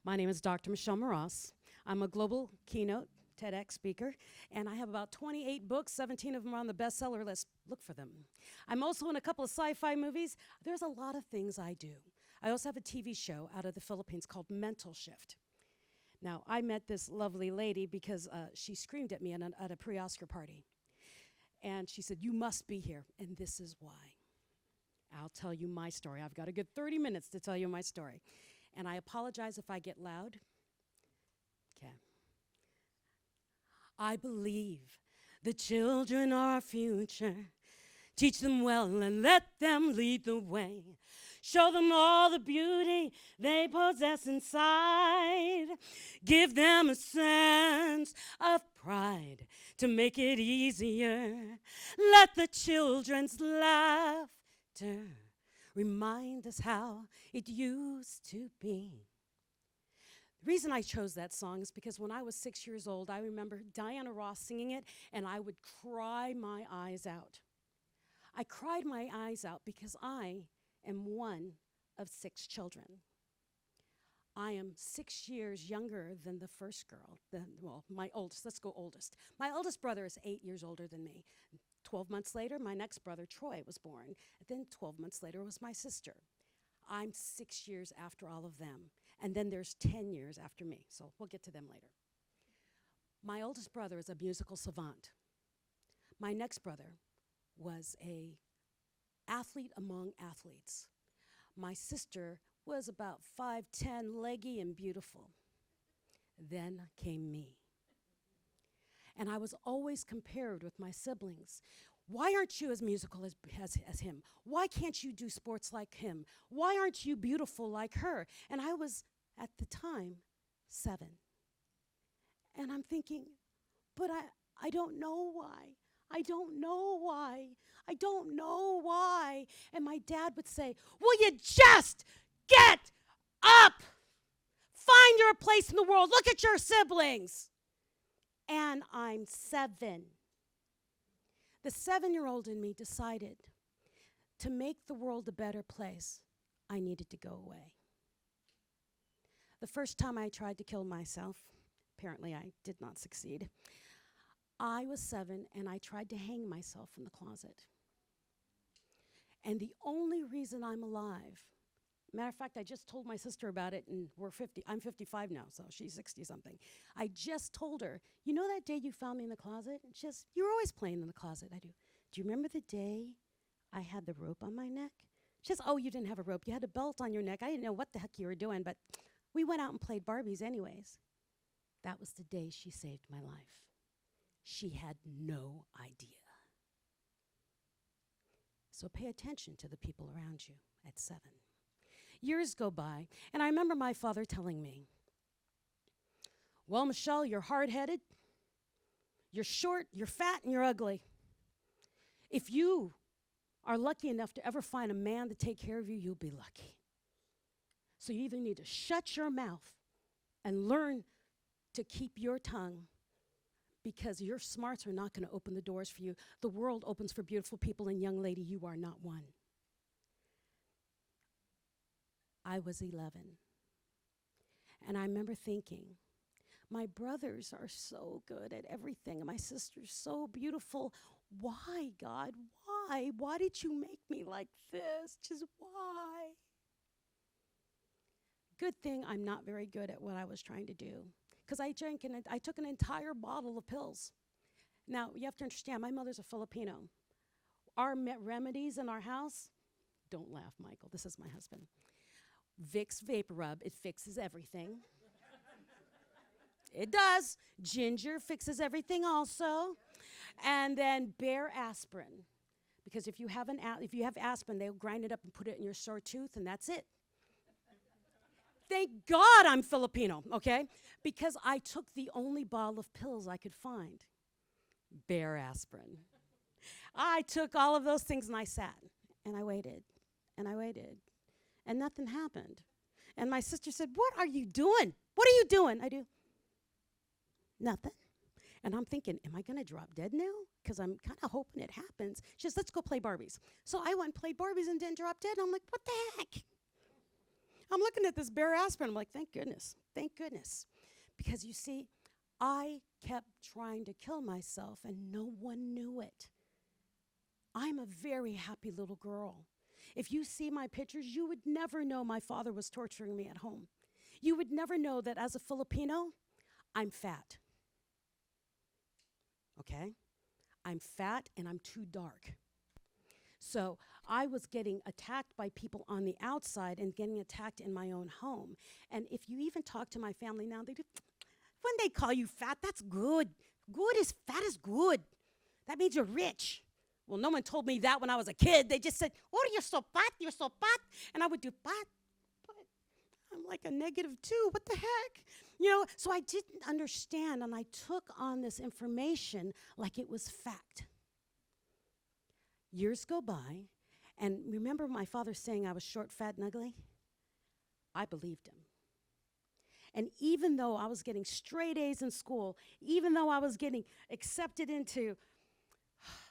My name is Dr. Michelle Mras. I'm a global keynote TEDx speaker, and I have about 28 books, 17 of them are on the bestseller list. Look for them. I'm also in a couple of sci-fi movies. There's a lot of things I do. I also have a TV show out of the Philippines called Mental Shift. Now, I met this lovely lady because she screamed at me at a pre-Oscar party. And she said, "You must be here," and this is why. I'll tell you my story. I've got a good 30 minutes to tell you my story. And I apologize if I get loud. Okay. I believe the children are our future. Teach them well and let them lead the way. Show them all the beauty they possess inside. Give them a sense of pride to make it easier. Let the children's laughter remind us how it used to be. The reason I chose that song is because when I was 6 years old, I remember Diana Ross singing it, and I would cry my eyes out. I cried my eyes out because I am one of 6 children. I am 6 years younger than the first girl, my oldest. Let's go oldest. My oldest brother is 8 years older than me. 12 months later, my next brother, Troy, was born. And then 12 months later was my sister. I'm 6 years after all of them. And then there's 10 years after me, so we'll get to them later. My oldest brother is a musical savant. My next brother was a athlete among athletes. My sister was about 5'10", leggy and beautiful. Then came me. And I was always compared with my siblings. Why aren't you as musical as him? Why can't you do sports like him? Why aren't you beautiful like her? And I was, at the time, 7. And I'm thinking, but I don't know why. I don't know why. I don't know why. And my dad would say, "Will you just get up? Find your place in the world. Look at your siblings." And I'm 7. The 7-year-old in me decided to make the world a better place, I needed to go away. The first time I tried to kill myself, apparently I did not succeed. I was 7 and I tried to hang myself in the closet. And the only reason I'm alive, matter of fact, I just told my sister about it, and I'm 55 now, so she's 60-something. I just told her, "You know that day you found me in the closet?" And she says, "You were always playing in the closet." I do. "Do you remember the day I had the rope on my neck?" She says, "Oh, you didn't have a rope. You had a belt on your neck. I didn't know what the heck you were doing, but we went out and played Barbies anyways." That was the day she saved my life. She had no idea. So pay attention to the people around you at 7. Years go by, and I remember my father telling me, "Well, Michelle, you're hard-headed, you're short, you're fat, and you're ugly. If you are lucky enough to ever find a man to take care of you, you'll be lucky. So you either need to shut your mouth and learn to keep your tongue, because your smarts are not going to open the doors for you. The world opens for beautiful people, and young lady, you are not one." I was 11. And I remember thinking, my brothers are so good at everything, and my sister's so beautiful. Why, God? Why? Why did you make me like this? Just why? Good thing I'm not very good at what I was trying to do, because I took an entire bottle of pills. Now, you have to understand, my mother's a Filipino. Our remedies in our house, don't laugh, Michael, this is my husband. Vicks Vapor Rub, it fixes everything. It does. Ginger fixes everything also. And then Bear aspirin, because if you have aspirin, they'll grind it up and put it in your sore tooth, and that's it. Thank God I'm Filipino, okay? Because I took the only bottle of pills I could find. Bear aspirin. I took all of those things and I sat and I waited and I waited and nothing happened. And my sister said, "What are you doing? What are you doing?" I do, "Nothing." And I'm thinking, am I going to drop dead now? Because I'm kind of hoping it happens. She says, "Let's go play Barbies." So I went and played Barbies and didn't drop dead. I'm like, what the heck? I'm looking at this bare aspirin. I'm like, thank goodness. Thank goodness. Because you see, I kept trying to kill myself and no one knew it. I'm a very happy little girl. If you see my pictures, you would never know my father was torturing me at home. You would never know that as a Filipino, I'm fat. Okay? I'm fat and I'm too dark. So I was getting attacked by people on the outside and getting attacked in my own home. And if you even talk to my family now, they do, when they call you fat, that's good. Fat is good. That means you're rich. Well, no one told me that when I was a kid. They just said, oh, you're so fat. And I would do, but I'm like a -2. What the heck? So I didn't understand, and I took on this information like it was fact. Years go by, and remember my father saying I was short, fat, and ugly? I believed him. And even though I was getting straight A's in school, even though I was getting accepted into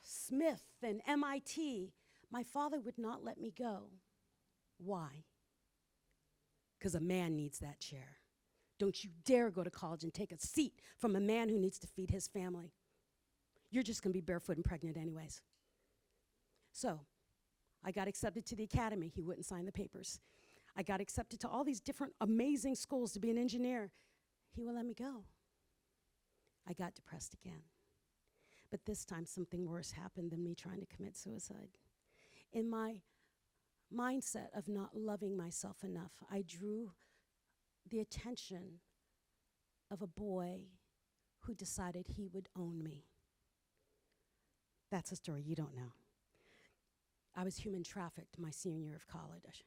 Smith and MIT, my father would not let me go. Why? Because a man needs that chair. Don't you dare go to college and take a seat from a man who needs to feed his family. You're just going to be barefoot and pregnant anyways. So I got accepted to the academy. He wouldn't sign the papers. I got accepted to all these different amazing schools to be an engineer. He wouldn't let me go. I got depressed again. But this time something worse happened than me trying to commit suicide. In my mindset of not loving myself enough, I drew the attention of a boy who decided he would own me. That's a story you don't know. I was human trafficked my senior year of college.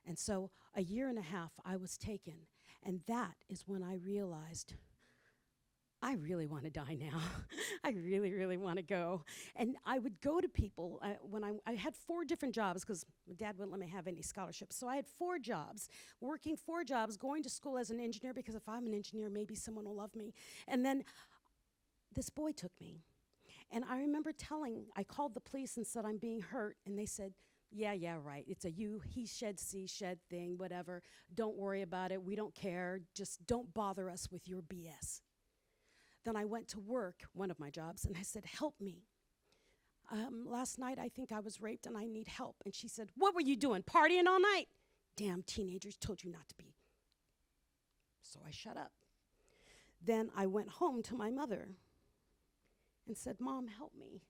And so a year and a half I was taken, and that is when I realized I really want to die now. I really, really want to go. And I would go to people when I had 4 different jobs because my dad wouldn't let me have any scholarships. So I had 4 jobs, working 4 jobs, going to school as an engineer because if I'm an engineer, maybe someone will love me. And then this boy took me. And I remember I called the police and said, I'm being hurt. And they said, yeah, right. It's a he shed, she shed thing, whatever. Don't worry about it. We don't care. Just don't bother us with your BS. Then I went to work, one of my jobs, and I said, help me. Last night I think I was raped and I need help. And she said, what were you doing, partying all night? Damn teenagers told you not to be. So I shut up. Then I went home to my mother and said, Mom, help me.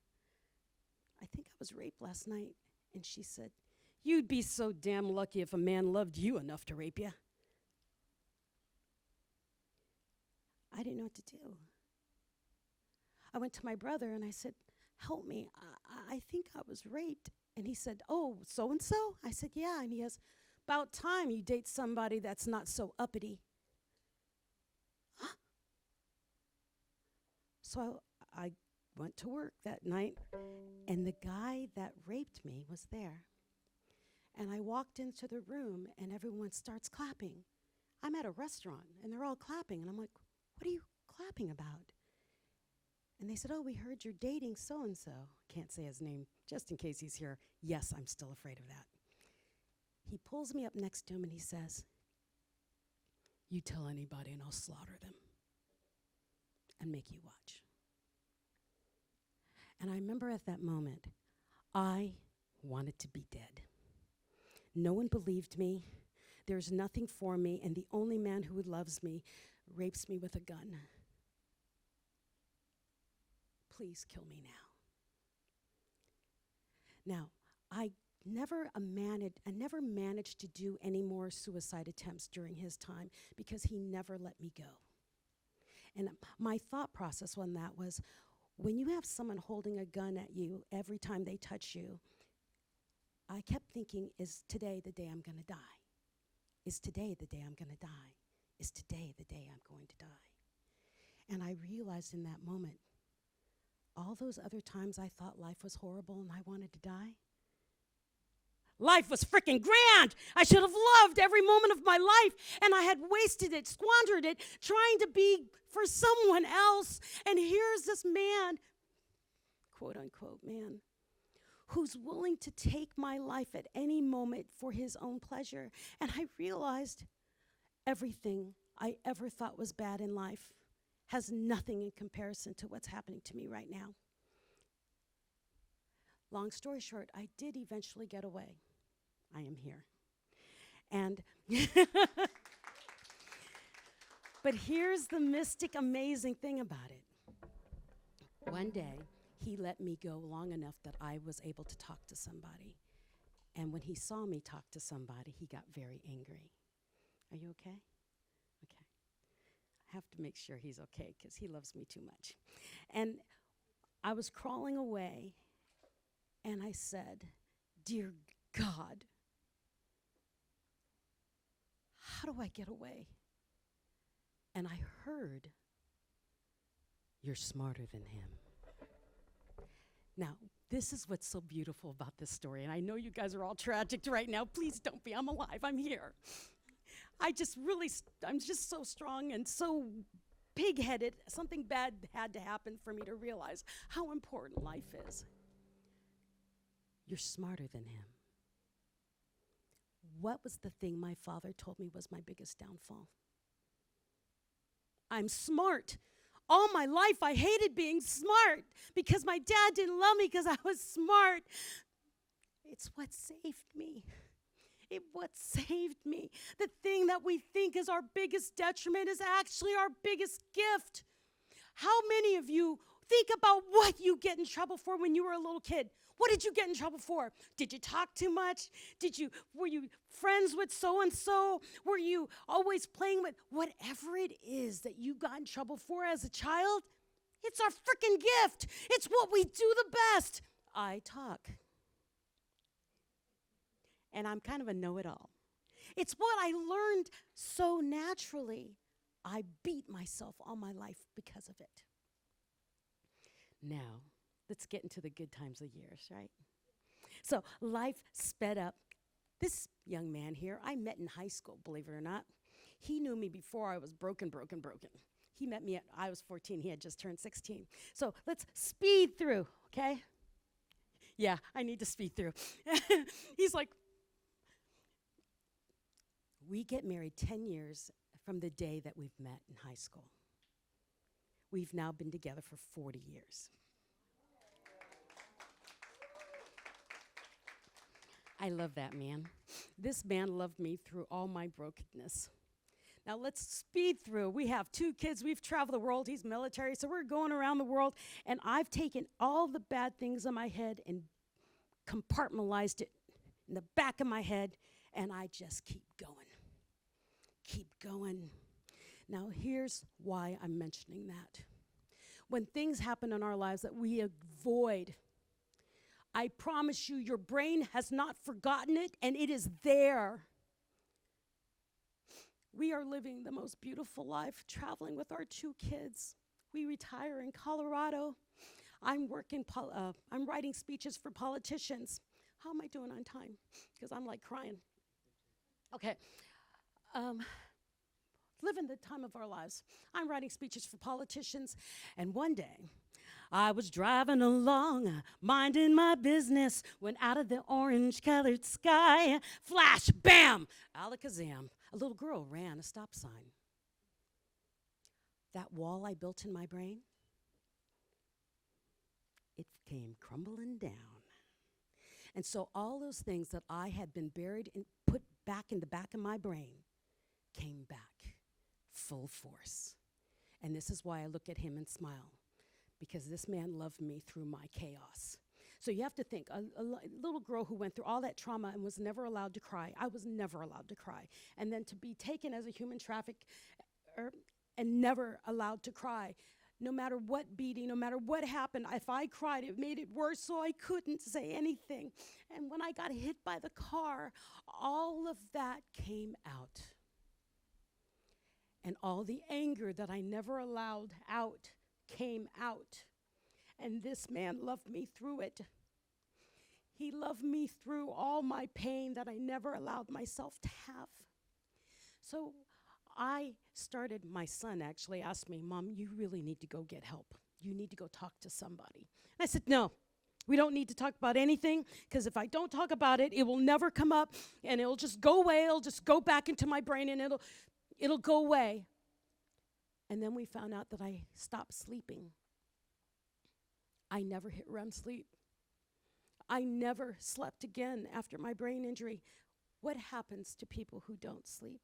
I think I was raped last night. And she said, you'd be so damn lucky if a man loved you enough to rape you. I didn't know what to do. I went to my brother and I said, help me, I think I was raped. And he said, oh, so-and-so? I said, yeah. And he goes, about time you date somebody that's not so uppity. So I went to work that night, and the guy that raped me was there. And I walked into the room, and everyone starts clapping. I'm at a restaurant, and they're all clapping. And I'm like, what are you clapping about? And they said, oh, we heard you're dating so-and-so. Can't say his name, just in case he's here. Yes, I'm still afraid of that. He pulls me up next to him, and he says, you tell anybody, and I'll slaughter them and make you watch. And I remember at that moment, I wanted to be dead. No one believed me. There's nothing for me, and the only man who loves me rapes me with a gun. Please kill me now. Now, I never managed to do any more suicide attempts during his time because he never let me go. And my thought process on that was, when you have someone holding a gun at you every time they touch you, I kept thinking, is today the day I'm going to die? Is today the day I'm going to die? Is today the day I'm going to die? And I realized in that moment, all those other times I thought life was horrible and I wanted to die, life was freaking grand. I should have loved every moment of my life, and I had wasted it, squandered it, trying to be for someone else. And here's this man, quote unquote man, who's willing to take my life at any moment for his own pleasure. And I realized everything I ever thought was bad in life has nothing in comparison to what's happening to me right now. Long story short, I did eventually get away. I am here. And but here's the mystic, amazing thing about it. One day, he let me go long enough that I was able to talk to somebody. And when he saw me talk to somebody, he got very angry. Are you okay? Okay. I have to make sure he's okay because he loves me too much. And I was crawling away, and I said, "Dear God, how do I get away?" And I heard, "You're smarter than him." Now, this is what's so beautiful about this story, and I know you guys are all tragic right now. Please don't be. I'm alive. I'm here. I'm just so strong and so pig-headed. Something bad had to happen for me to realize how important life is. You're smarter than him. What was the thing my father told me was my biggest downfall? I'm smart. All my life, I hated being smart because my dad didn't love me because I was smart. It's what saved me. What saved me. The thing that we think is our biggest detriment is actually our biggest gift. How many of you think about what you get in trouble for when you were a little kid? What did you get in trouble for? Did you talk too much? Were you friends with so-and-so? Were you always playing with whatever it is that you got in trouble for as a child? It's our freaking gift. It's what we do the best. I talk. And I'm kind of a know-it-all. It's what I learned so naturally. I beat myself all my life because of it. Now, let's get into the good times of years, right? So life sped up. This young man here, I met in high school, believe it or not. He knew me before I was broken. He met me I was 14. He had just turned 16. So let's speed through, okay? Yeah, I need to speed through. He's like, we get married 10 years from the day that we've met in high school. We've now been together for 40 years. I love that man. This man loved me through all my brokenness. Now let's speed through. We have 2 kids. We've traveled the world. He's military, so we're going around the world. And I've taken all the bad things in my head and compartmentalized it in the back of my head, and I just keep going. Keep going. Now here's why I'm mentioning that. When things happen in our lives that we avoid, I promise you, your brain has not forgotten it, and it is there. We are living the most beautiful life, traveling with our 2 kids. We retire in Colorado. I'm writing speeches for politicians. How am I doing on time? Because I'm like crying. Okay. Living the time of our lives. I'm writing speeches for politicians, and one day, I was driving along, minding my business, when out of the orange-colored sky, flash, bam, alakazam, a little girl ran a stop sign. That wall I built in my brain, it came crumbling down. And so all those things that I had been buried and put back in the back of my brain came back full force. And this is why I look at him and smile. Because this man loved me through my chaos. So you have to think, a little girl who went through all that trauma and was never allowed to cry. I was never allowed to cry. And then to be taken as a human traffic and never allowed to cry. No matter what beating, no matter what happened, if I cried, it made it worse, so I couldn't say anything. And when I got hit by the car, all of that came out. And all the anger that I never allowed out came out. And this man loved me through it. He loved me through all my pain that I never allowed myself to have. So my son actually asked me, "Mom, you really need to go get help. You need to go talk to somebody." And I said, "No, We don't need to talk about anything, because if I don't talk about it, it will never come up, and it'll just go away. It'll just go back into my brain, and it'll go away. And then we found out that I stopped sleeping. I never hit REM sleep. I never slept again after my brain injury. What happens to people who don't sleep?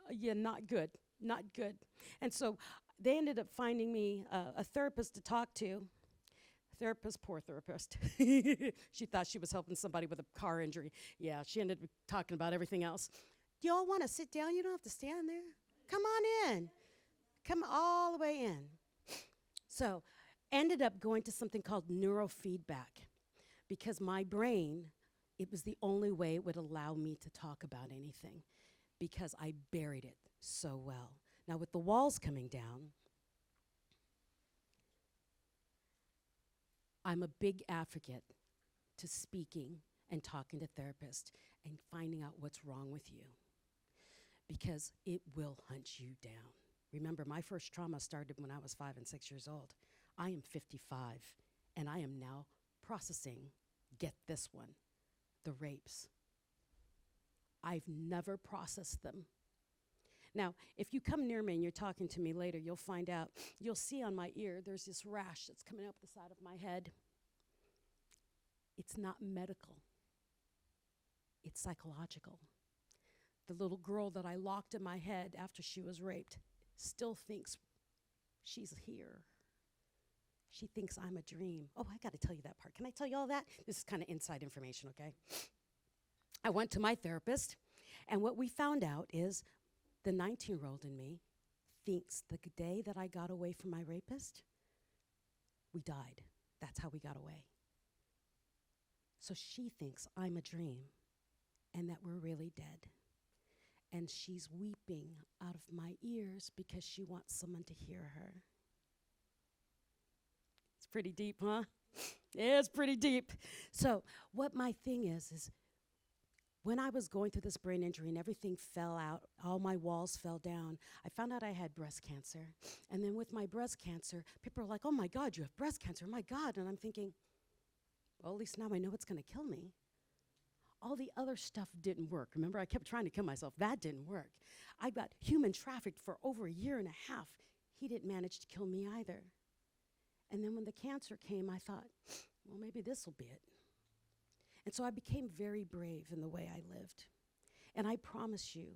Yeah, not good, not good. And so they ended up finding me a therapist to talk to. Therapist, poor therapist. She thought she was helping somebody with a car injury. Yeah, she ended up talking about everything else. Do y'all want to sit down? You don't have to stand there. Come on in. Come all the way in. So, ended up going to something called neurofeedback, because my brain, it was the only way it would allow me to talk about anything, because I buried it so well. Now, with the walls coming down, I'm a big advocate to speaking and talking to therapists and finding out what's wrong with you, because it will hunt you down. Remember, my first trauma started when I was 5 and 6 years old. I am 55, and I am now processing, get this one, the rapes. I've never processed them. Now, if you come near me and you're talking to me later, you'll find out, you'll see on my ear, there's this rash that's coming up the side of my head. It's not medical. It's psychological. The little girl that I locked in my head after she was raped still thinks she's here. She thinks I'm a dream. Oh, I got to tell you that part. Can I tell you all that? This is kind of inside information, okay? I went to my therapist, and what we found out is the 19-year-old in me thinks the day that I got away from my rapist, we died. That's how we got away. So she thinks I'm a dream and that we're really dead. And she's weeping out of my ears because she wants someone to hear her. It's pretty deep, huh? It's pretty deep. So what my thing is when I was going through this brain injury and everything fell out, all my walls fell down, I found out I had breast cancer. And then with my breast cancer, people are like, oh my God, you have breast cancer, my God. And I'm thinking, well, at least now I know it's gonna kill me. All the other stuff didn't work. Remember, I kept trying to kill myself. That didn't work. I got human trafficked for over 1.5 years. He didn't manage to kill me either. And then when the cancer came, I thought, well, maybe this will be it. And so I became very brave in the way I lived. And I promise you,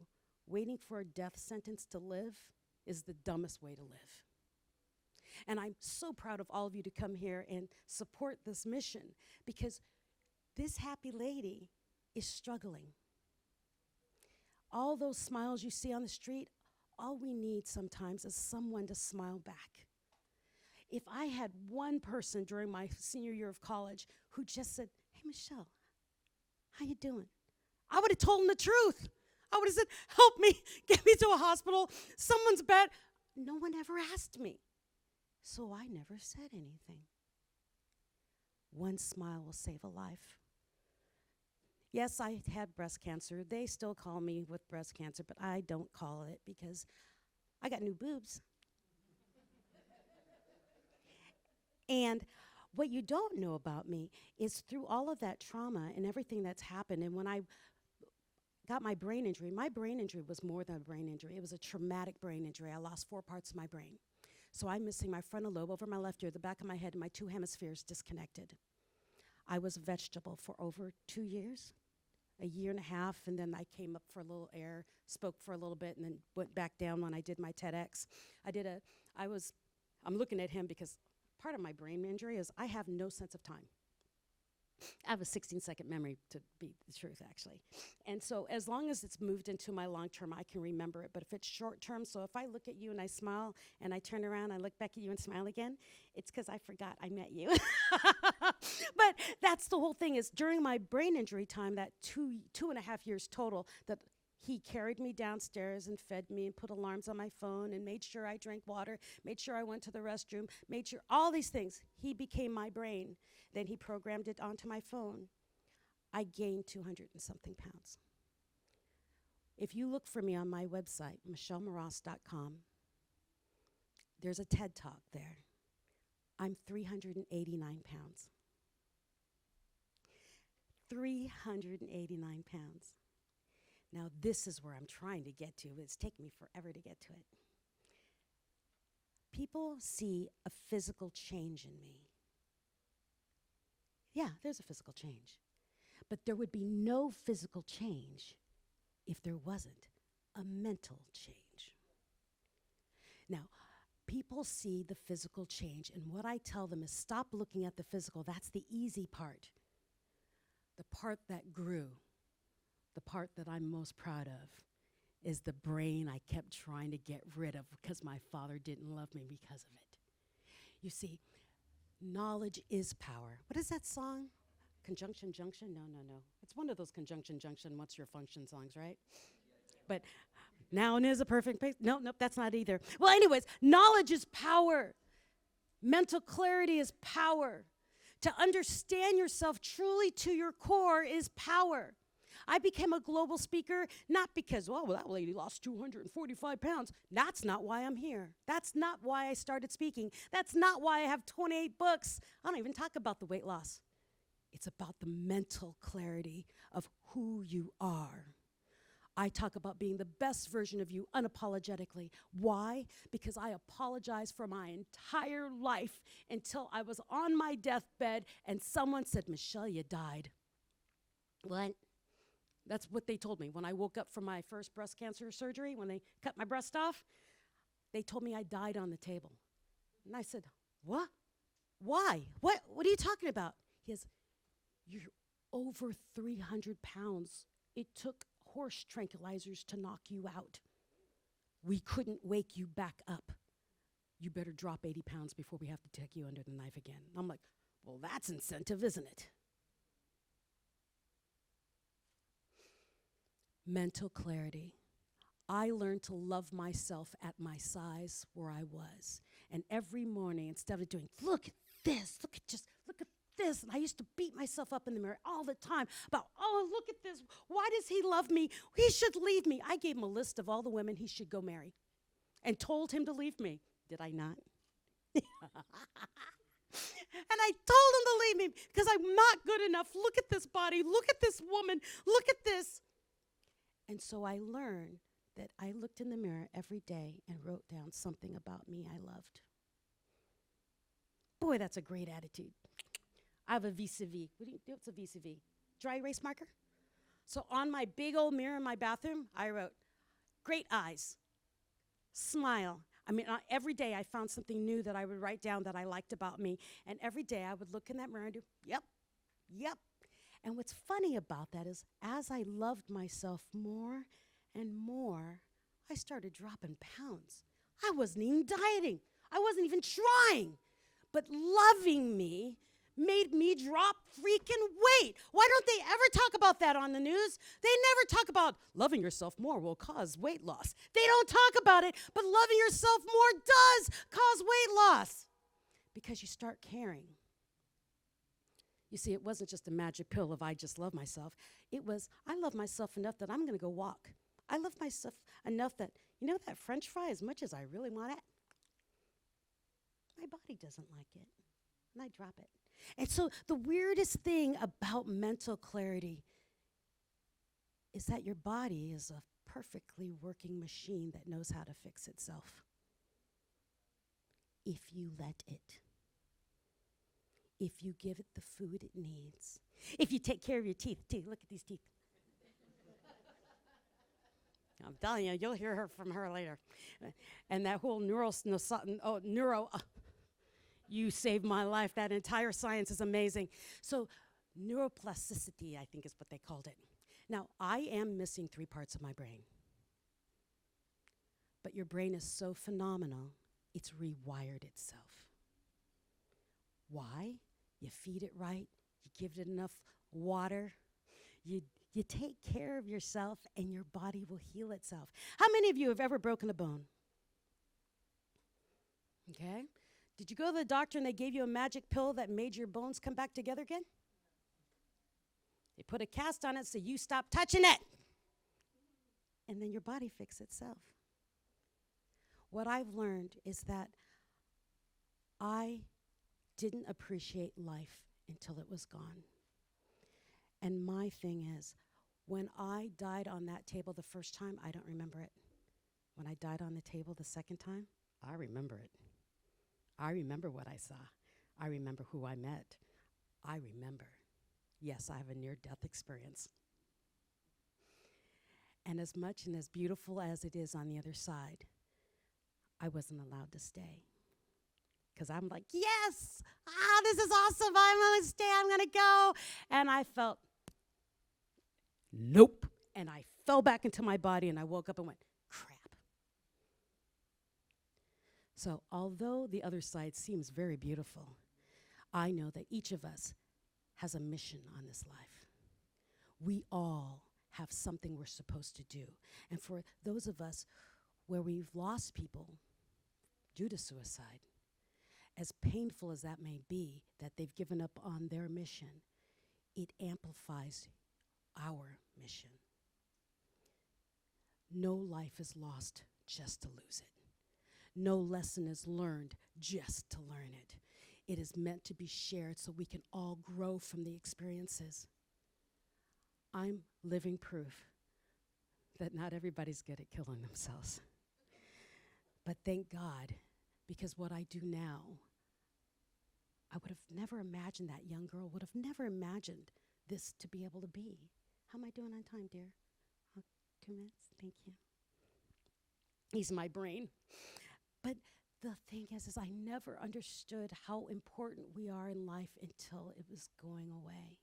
waiting for a death sentence to live is the dumbest way to live. And I'm so proud of all of you to come here and support this mission, because this happy lady is struggling. All those smiles you see on the street, all we need sometimes is someone to smile back. If I had one person during my senior year of college who just said, hey, Michelle, how you doing? I would have told them the truth. I would have said, help me, get me to a hospital, someone's bad. No one ever asked me. So I never said anything. One smile will save a life. Yes, I had breast cancer. They still call me with breast cancer, but I don't call it because I got new boobs. And what you don't know about me is through all of that trauma and everything that's happened, and when I got my brain injury was more than a brain injury. It was a traumatic brain injury. I lost 4 parts of my brain. So I'm missing my frontal lobe over my left ear, the back of my head, and my 2 hemispheres disconnected. I was a vegetable for over 2 years, 1.5 years, and then I came up for a little air, spoke for a little bit, and then went back down when I did my TEDx. I'm looking at him because part of my brain injury is I have no sense of time. I have a 16-second memory, to be the truth, actually. And so as long as it's moved into my long term, I can remember it. But if it's short term, so if I look at you and I smile and I turn around, I look back at you and smile again, it's because I forgot I met you. But that's the whole thing, is during my brain injury time, that 2.5 years total, that he carried me downstairs and fed me and put alarms on my phone and made sure I drank water, made sure I went to the restroom, made sure all these things. He became my brain. Then he programmed it onto my phone. I gained 200 and something pounds. If you look for me on my website, michellemras.com, there's a TED Talk there I'm 389 pounds. 389 pounds. Now, this is where I'm trying to get to. It's taken me forever to get to it. People see a physical change in me. Yeah, there's a physical change. But there would be no physical change if there wasn't a mental change. Now, people see the physical change, and what I tell them is stop looking at the physical. That's the easy part. The part that grew, the part that I'm most proud of, is the brain I kept trying to get rid of because my father didn't love me because of it. You see, knowledge is power. What is that song? Conjunction Junction? No. It's one of those Conjunction Junction, what's your function songs, right? But noun is a perfect place. Nope, that's not either. Well, anyways, knowledge is power. Mental clarity is power. To understand yourself truly to your core is power. I became a global speaker not because, well, that lady lost 245 pounds. That's not why I'm here. That's not why I started speaking. That's not why I have 28 books. I don't even talk about the weight loss. It's about the mental clarity of who you are. I talk about being the best version of you unapologetically. Why? Because I apologized for my entire life until I was on my deathbed and someone said, Michelle, you died. What? That's what they told me. When I woke up from my first breast cancer surgery, when they cut my breast off, they told me I died on the table. And I said, what? Why? What are you talking about? He goes, you're over 300 pounds. It took horse tranquilizers to knock you out. We couldn't wake you back up. You better drop 80 pounds before we have to take you under the knife again. I'm like, well, that's incentive, isn't it? Mental clarity. I learned to love myself at my size where I was. And every morning, instead of doing, look at this, look at this. And I used to beat myself up in the mirror all the time about, oh, look at this. Why does he love me? He should leave me. I gave him a list of all the women he should go marry and told him to leave me. Did I not? And I told him to leave me because I'm not good enough. Look at this body. Look at this woman. Look at this. And so I learned that I looked in the mirror every day and wrote down something about me I loved. Boy, that's a great attitude. I have a vis-a-vis. What's a vis-a-vis? Dry erase marker? So on my big old mirror in my bathroom, I wrote, great eyes, smile. I mean, every day I found something new that I would write down that I liked about me. And every day I would look in that mirror and do, yep. And what's funny about that is as I loved myself more and more, I started dropping pounds. I wasn't even dieting. I wasn't even trying. But loving me made me drop freaking weight. Why don't they ever talk about that on the news? They never talk about loving yourself more will cause weight loss. They don't talk about it, but loving yourself more does cause weight loss because you start caring. You see, it wasn't just a magic pill of I just love myself. It was I love myself enough that I'm going to go walk. I love myself enough that, that French fry, as much as I really want it, my body doesn't like it, and I drop it. And so the weirdest thing about mental clarity is that your body is a perfectly working machine that knows how to fix itself if you let it. If you give it the food it needs. If you take care of your teeth. Look at these teeth. I'm telling you, you'll hear her from her later. And that whole you saved my life. That entire science is amazing. So neuroplasticity, I think is what they called it. Now, I am missing 3 parts of my brain. But your brain is so phenomenal, it's rewired itself. Why? You feed it right, you give it enough water, you take care of yourself, and your body will heal itself. How many of you have ever broken a bone? Okay. Did you go to the doctor and they gave you a magic pill that made your bones come back together again? They put a cast on it so you stop touching it. And then your body fixes itself. What I've learned is that I didn't appreciate life until it was gone. And my thing is, when I died on that table the first time, I don't remember it. When I died on the table the second time, I remember it. I remember what I saw. I remember who I met. I remember. Yes, I have a near-death experience. And as much and as beautiful as it is on the other side, I wasn't allowed to stay. Because I'm like, yes, this is awesome. I'm going to stay. I'm going to go. And I felt, nope. And I fell back into my body and I woke up and went, crap. So although the other side seems very beautiful, I know that each of us has a mission on this life. We all have something we're supposed to do. And for those of us where we've lost people due to suicide, as painful as that may be, that they've given up on their mission, it amplifies our mission. No life is lost just to lose it. No lesson is learned just to learn it. It is meant to be shared so we can all grow from the experiences. I'm living proof that not everybody's good at killing themselves. But thank God, because what I do now, I would have never imagined, that young girl would have never imagined this to be able to be. How am I doing on time, dear? 2 minutes? Thank you. He's my brain. But the thing is I never understood how important we are in life until it was going away.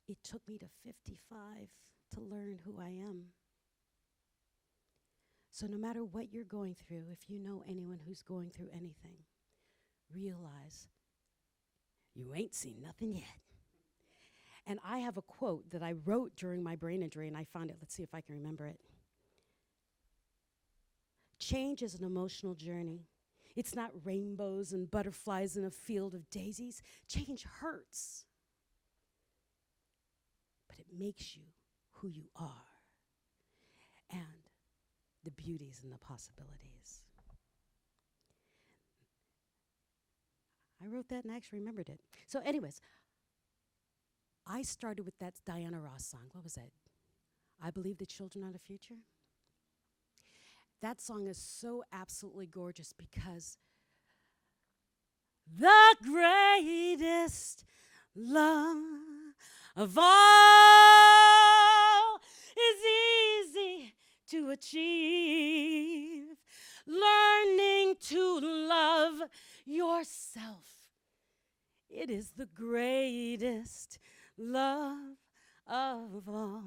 It took me to 55 to learn who I am. So no matter what you're going through, if you know anyone who's going through anything, realize you ain't seen nothing yet. And I have a quote that I wrote during my brain injury, and I found it. Let's see if I can remember it. Change is an emotional journey. It's not rainbows and butterflies in a field of daisies. Change hurts. But it makes you who you are. And the beauties and the possibilities. I wrote that and actually remembered it. So anyways, I started with that Diana Ross song. What was it? I Believe the Children Are the Future. That song is so absolutely gorgeous because the greatest love of all is easy to achieve. Learning to love yourself. It is the greatest love of all.